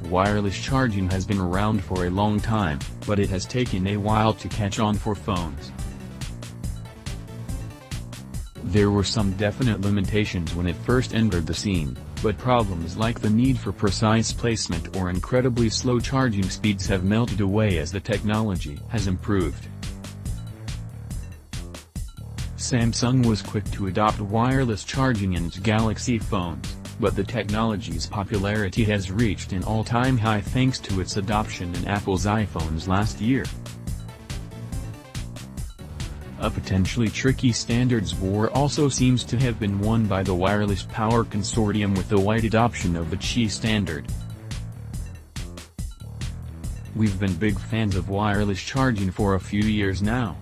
Wireless charging has been around for a long time, but it has taken a while to catch on for phones. There were some definite limitations when it first entered the scene, but problems like the need for precise placement or incredibly slow charging speeds have melted away as the technology has improved. Samsung was quick to adopt wireless charging in its Galaxy phones, but the technology's popularity has reached an all-time high thanks to its adoption in Apple's iPhones last year. A potentially tricky standards war also seems to have been won by the Wireless Power Consortium with the wide adoption of the Qi standard. We've been big fans of wireless charging for a few years now.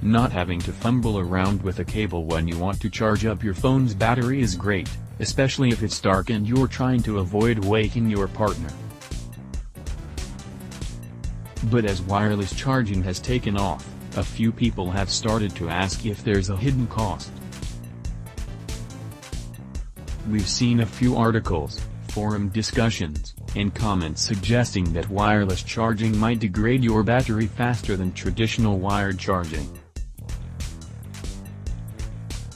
Not having to fumble around with a cable when you want to charge up your phone's battery is great, especially if it's dark and you're trying to avoid waking your partner. But as wireless charging has taken off, a few people have started to ask if there's a hidden cost. We've seen a few articles, forum discussions, and comments suggesting that wireless charging might degrade your battery faster than traditional wired charging.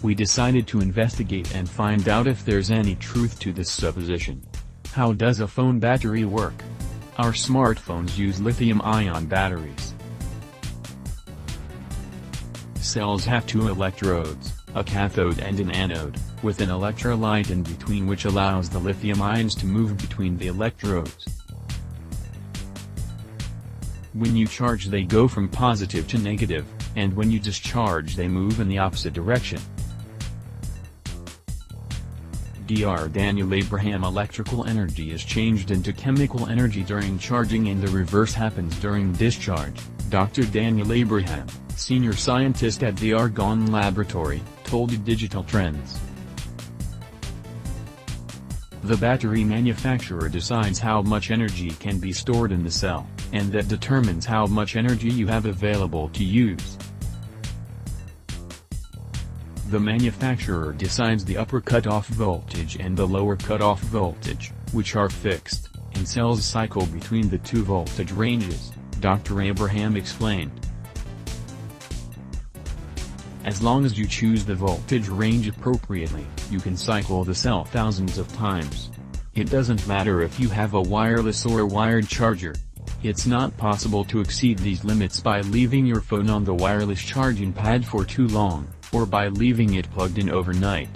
We decided to investigate and find out if there's any truth to this supposition. How does a phone battery work? Our smartphones use lithium-ion batteries. Cells have two electrodes, a cathode and an anode, with an electrolyte in between which allows the lithium ions to move between the electrodes. When you charge they go from positive to negative, and when you discharge they move in the opposite direction. Dr. Daniel Abraham Electrical energy is changed into chemical energy during charging and the reverse happens during discharge, Dr. Daniel Abraham, senior scientist at the Argonne Laboratory, told Digital Trends. The battery manufacturer decides how much energy can be stored in the cell, and that determines how much energy you have available to use. The manufacturer decides the upper cutoff voltage and the lower cutoff voltage, which are fixed, and cells cycle between the two voltage ranges, Dr. Abraham explained. As long as you choose the voltage range appropriately, you can cycle the cell thousands of times. It doesn't matter if you have a wireless or a wired charger. It's not possible to exceed these limits by leaving your phone on the wireless charging pad for too long, or by leaving it plugged in overnight.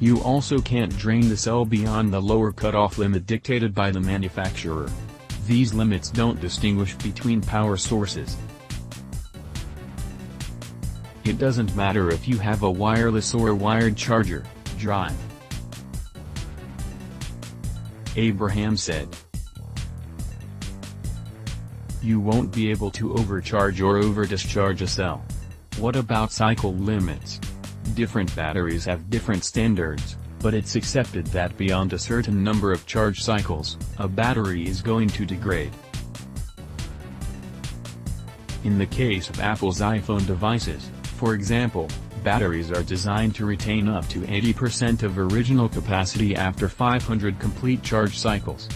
You also can't drain the cell beyond the lower cutoff limit dictated by the manufacturer. These limits don't distinguish between power sources. It doesn't matter if you have a wireless or a wired charger, drive. Abraham said. You won't be able to overcharge or overdischarge a cell. What about cycle limits? Different batteries have different standards, but it's accepted that beyond a certain number of charge cycles, a battery is going to degrade. In the case of Apple's iPhone devices, for example, batteries are designed to retain up to 80% of original capacity after 500 complete charge cycles.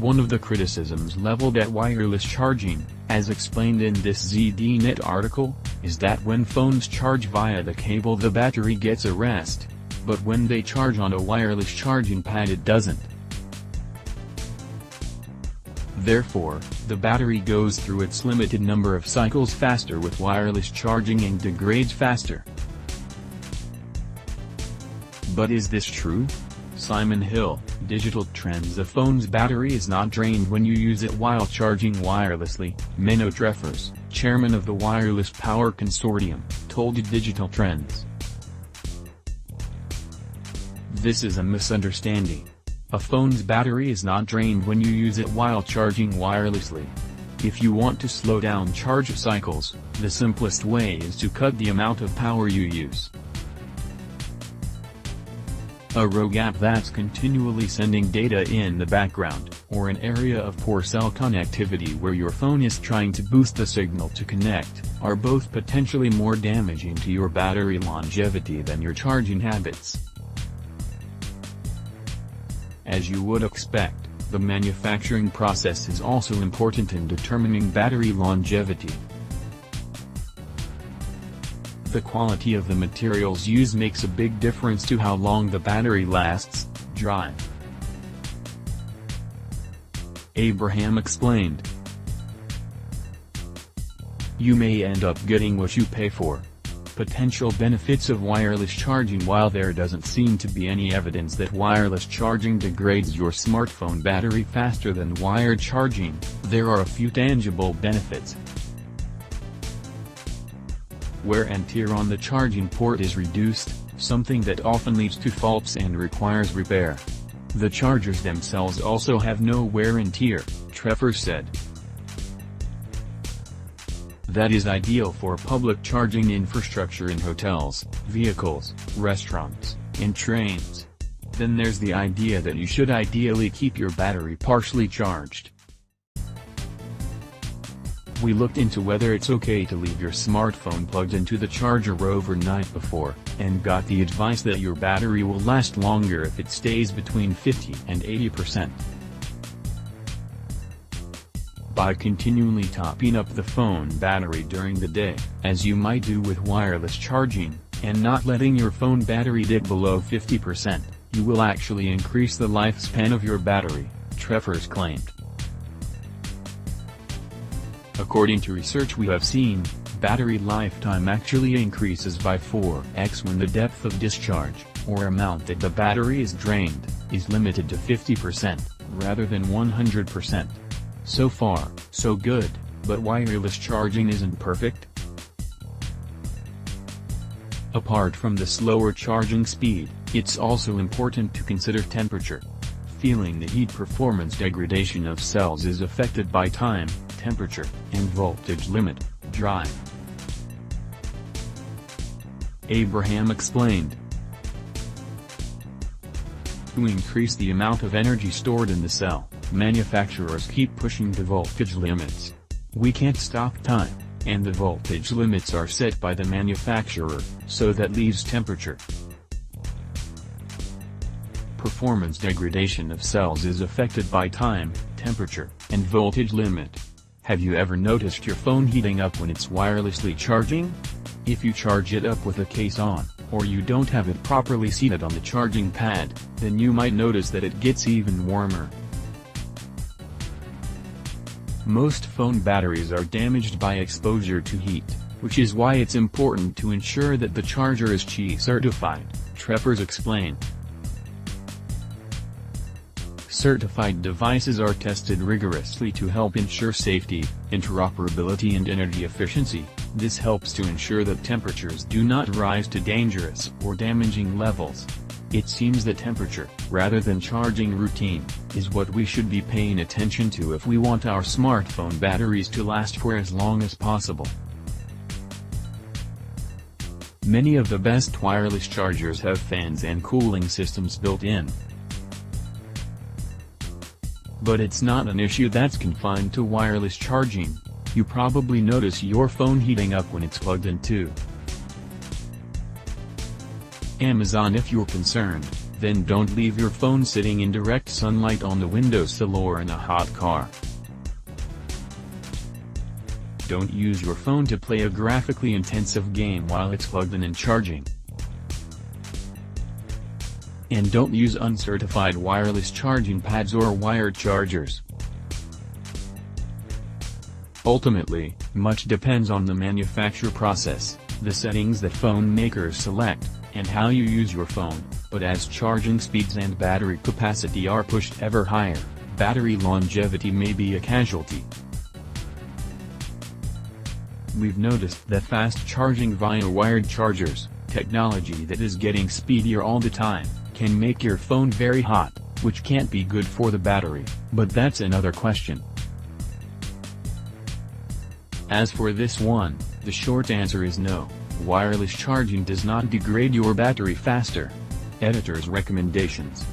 One of the criticisms leveled at wireless charging, as explained in this ZDNet article, is that when phones charge via the cable the battery gets a rest, but when they charge on a wireless charging pad it doesn't. Therefore, the battery goes through its limited number of cycles faster with wireless charging and degrades faster. But is this true? Simon Hill, Digital Trends. A phone's battery is not drained when you use it while charging wirelessly, Menno Treffers, chairman of the Wireless Power Consortium, told Digital Trends. This is a misunderstanding. A phone's battery is not drained when you use it while charging wirelessly. If you want to slow down charge cycles, the simplest way is to cut the amount of power you use. a rogue app that's continually sending data in the background, or an area of poor cell connectivity where your phone is trying to boost the signal to connect, are both potentially more damaging to your battery longevity than your charging habits. As you would expect, the manufacturing process is also important in determining battery longevity. The quality of the materials used makes a big difference to how long the battery lasts. Drive. Abraham explained. You may end up getting what you pay for. Potential benefits of wireless charging. While there doesn't seem to be any evidence that wireless charging degrades your smartphone battery faster than wired charging, there are a few tangible benefits. Wear and tear on the charging port is reduced, something that often leads to faults and requires repair. The chargers themselves also have no wear and tear, Trevor said. That is ideal for public charging infrastructure in hotels, vehicles, restaurants, and trains. Then there's the idea that you should ideally keep your battery partially charged. We looked into whether it's okay to leave your smartphone plugged into the charger overnight before, and got the advice that your battery will last longer if it stays between 50 and 80%. By continually topping up the phone battery during the day, as you might do with wireless charging, and not letting your phone battery dip below 50%, you will actually increase the lifespan of your battery, Trevor's claimed. According to research we have seen, battery lifetime actually increases by 4x when the depth of discharge, or amount that the battery is drained, is limited to 50%, rather than 100%. So far, so good, but wireless charging isn't perfect? Apart from the slower charging speed, it's also important to consider temperature. Feeling the heat. Performance degradation of cells is affected by time, temperature, and voltage limit. Drive. Abraham explained. To increase the amount of energy stored in the cell, manufacturers keep pushing the voltage limits. We can't stop time, and the voltage limits are set by the manufacturer, so that leaves temperature. Performance degradation of cells is affected by time, temperature, and voltage limit. Have you ever noticed your phone heating up when it's wirelessly charging? If you charge it up with a case on, or you don't have it properly seated on the charging pad, then you might notice that it gets even warmer. Most phone batteries are damaged by exposure to heat, which is why it's important to ensure that the charger is Qi certified, Trevor explained. Certified devices are tested rigorously to help ensure safety, interoperability and energy efficiency. This helps to ensure that temperatures do not rise to dangerous or damaging levels. It seems that temperature, rather than charging routine, is what we should be paying attention to if we want our smartphone batteries to last for as long as possible. Many of the best wireless chargers have fans and cooling systems built in. But it's not an issue that's confined to wireless charging. You probably notice your phone heating up when it's plugged in too. Amazon. If you're concerned, then don't leave your phone sitting in direct sunlight on the windowsill or in a hot car. Don't use your phone to play a graphically intensive game while it's plugged in and charging. And don't use uncertified wireless charging pads or wired chargers. Ultimately, much depends on the manufacture process, the settings that phone makers select, and how you use your phone, but as charging speeds and battery capacity are pushed ever higher, battery longevity may be a casualty. We've noticed that fast charging via wired chargers, technology that is getting speedier all the time, can make your phone very hot, which can't be good for the battery, but that's another question. As for this one, the short answer is no, wireless charging does not degrade your battery faster. Editor's recommendations.